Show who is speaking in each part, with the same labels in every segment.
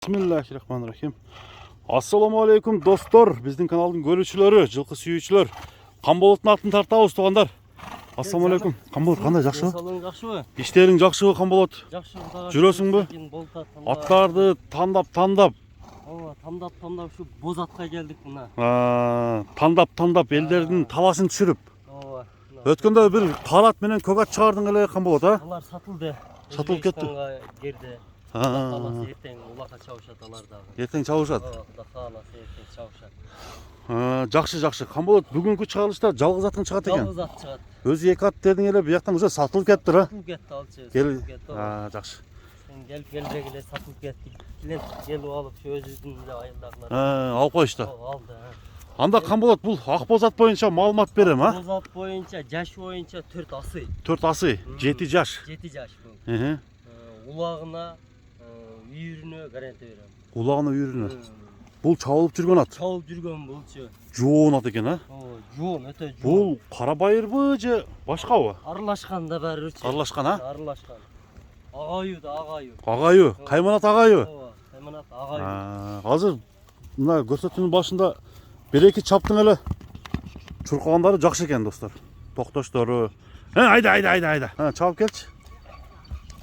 Speaker 1: Bismillahirrahmanirrahim. Assalamu alaikum dostlar. Bizдің каналдың көрушілері, жылқы сүйүүчүлөр. Камболоттун атын тартабыз тугандар. Ассаламу алейкум. Камболот кандай, жакшыбы?
Speaker 2: Жакшыбы?
Speaker 1: Иштериң жакшыбы, Камболот?
Speaker 2: Жакшы.
Speaker 1: Жүрөсүңбү? Аттарды тандап.
Speaker 2: Ооба, тандап ушу боз атка келдик мына.
Speaker 1: Тандап элдердин талашын түшүрүп.
Speaker 2: Ооба.
Speaker 1: Өткөндө бир кара ат менен көк ат чыгардың эле, Камболот, а?
Speaker 2: Алар сатылды.
Speaker 1: Сатылып кетти.
Speaker 2: Жерде. Ертең улакка чабышат алар дагы.
Speaker 1: Ертең чабышат.
Speaker 2: Ооба, кааласа ертең чабышат.
Speaker 1: Жакшы. Камболот бүгүнкү чыгарылышта жалгыз аттың чыгат экен.
Speaker 2: Жалгыз ат чыгат.
Speaker 1: Өзү эки ат дедиң эле, бияктан уже сатылып кеттир, а?
Speaker 2: Сатылып кетти алчы.
Speaker 1: Жакшы.
Speaker 2: Сен келбек эле сатылып кетти. Клиент келип алып, ошо өзүбүздүн эле айылдагылар.
Speaker 1: Алып коюшту.
Speaker 2: Алды.
Speaker 1: Анда Камболот бул акбоз ат боюнча маалымат берем, а?
Speaker 2: Боз ат боюнча, жаш боюнча 4 асы.
Speaker 1: 4 асы, 7 жаш.
Speaker 2: 7 жаш бул. Улагына, үйүрүнө гарантия берем.
Speaker 1: Улагына, үйүрүнө. Бул чабылып жүргөн ат.
Speaker 2: Чабылып жүргөн булчу.
Speaker 1: Жоон ат экен, а?
Speaker 2: Жоон, өтө жоон.
Speaker 1: Бул кара байырбы же башкабы?
Speaker 2: Аралашкан да бәрі.
Speaker 1: Аралашкан, а?
Speaker 2: Аралашкан. Агайы да агайы.
Speaker 1: Агайы, кайманат агайы.
Speaker 2: Ооба, кайманат агайы.
Speaker 1: Азыр мына көрсөтүүнүн башында бир-эки чаптың эле чуркагандары жакшы экен, достор. Токтоштору. Айда. Чабып келчи.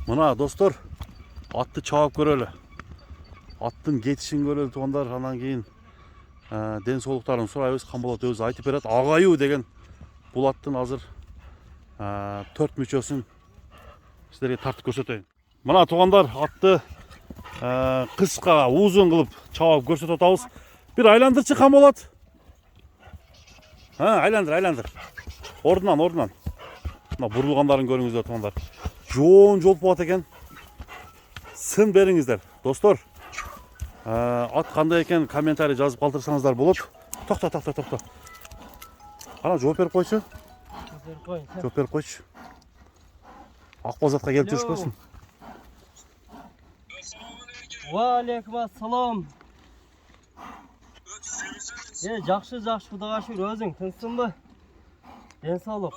Speaker 1: Мына достор, атты чабып көрөлү. Аттын кетишин көрөлү тугандар, анан кийин ден соолуктарын сурайбыз. Камболот өзү айтып берет. Агайы деген бул аттын азыр 4 мүчөсүн сиздерге тартып көрсөтөйүн. Мына тугандар, атты кыска, узун кылып чабып көрсөтүп атабыз. Бир айландырчы, Камболот. Айландыр. Ордунан. Мына бурулгандарын көрүңүздөр тугандар. Жоон жолпуп экен. Сын бериңиздер, достор. Ат кандай экен комментарий жазып калтырсаңыздар болот. Токто. Ана жооп берип койчу. Жооп берип койчу. Акбоз атка келип жүрүшпөсүн.
Speaker 2: Ва алейкум ассалам. Жакшы, Кудайга шүкүр. Өзүң тынчсыңбы? Ден соолук.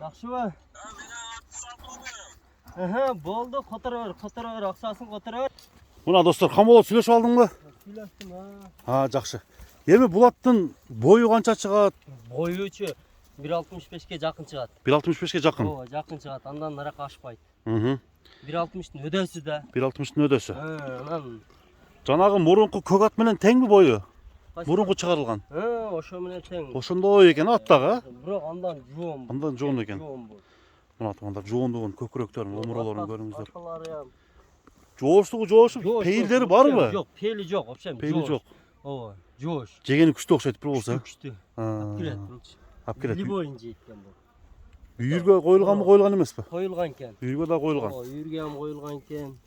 Speaker 2: Жакшыбы? Болду, котора бер, акчасын котора бер.
Speaker 1: Мына достор, Камболот сүйлөшүп алдыңбы?
Speaker 2: Сүйлөштүм,
Speaker 1: жакшы. Эми бул аттын бою канча чыгат?
Speaker 2: Боючу 1.65ке жакын чыгат.
Speaker 1: 1.65ке жакын.
Speaker 2: Ооба, жакын чыгат. Андан наракка ашпайт.
Speaker 1: 1.60
Speaker 2: өдөсү да.
Speaker 1: 1.60 өдөсү.
Speaker 2: Анан
Speaker 1: жанагы мурунку көк ат менен теңби бою? Мурунку чыгарылган.
Speaker 2: Ошо менен тең.
Speaker 1: Ошондой экен аттагы.
Speaker 2: Бирок андан жоон.
Speaker 1: Андан жоон экен. Мына туганда жоондугун, көкүрөктөрүн, омуролорун көрүңүздөр. Жоошуп, пейилдери барбы?
Speaker 2: Жок, пейили жок, вообще.
Speaker 1: Пейили жок.
Speaker 2: Ооба, жоош.
Speaker 1: Жегени күчтүү окшойт бир болсо.
Speaker 2: Күчтүү. Алып келет. Либойн жейт экен бул.
Speaker 1: Үйүргө коюлганбы, коюлган эмеспи?
Speaker 2: Коюлган экен.
Speaker 1: Үйүргө да коюлган.
Speaker 2: Ооба, үйүргө ham коюлган экен.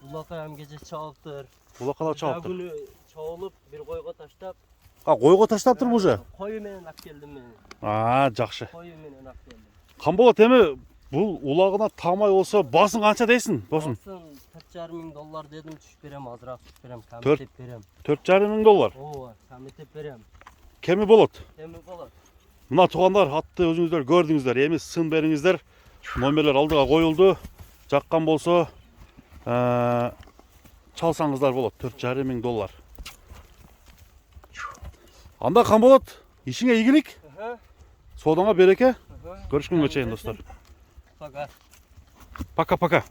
Speaker 2: Улакка ham кече чабыптыр.
Speaker 1: Улакка да чабыптыр.
Speaker 2: Күнү чабылып, бир койго таштап.
Speaker 1: Койго таштаптырбы уже?
Speaker 2: Кою менен алып келдим мен.
Speaker 1: Жакшы.
Speaker 2: Кою менен алып келдим.
Speaker 1: Камболот, эми бул улагына тамай болсо басың канча дейсиң, досум?
Speaker 2: Басың $4.500 дедим, түшүп берем, азыраак түшүп берем, камитеп берем.
Speaker 1: $4.500?
Speaker 2: Ооба, камитеп берем.
Speaker 1: Кеми болот?
Speaker 2: Кеми болот.
Speaker 1: Мына тугандар, атты өзүңүздөр көрдүңүздөр. Эми сын бериңиздер. Номерлер алдыга коюлду. Жаккан болсо чалсаңыздар болот. $4.500. Анда Камболот, ишиңе ийгилик. Соодаңа береке. Көрүшкөнгө чейин, достор.
Speaker 2: Пока.
Speaker 1: Пока.
Speaker 2: Пока.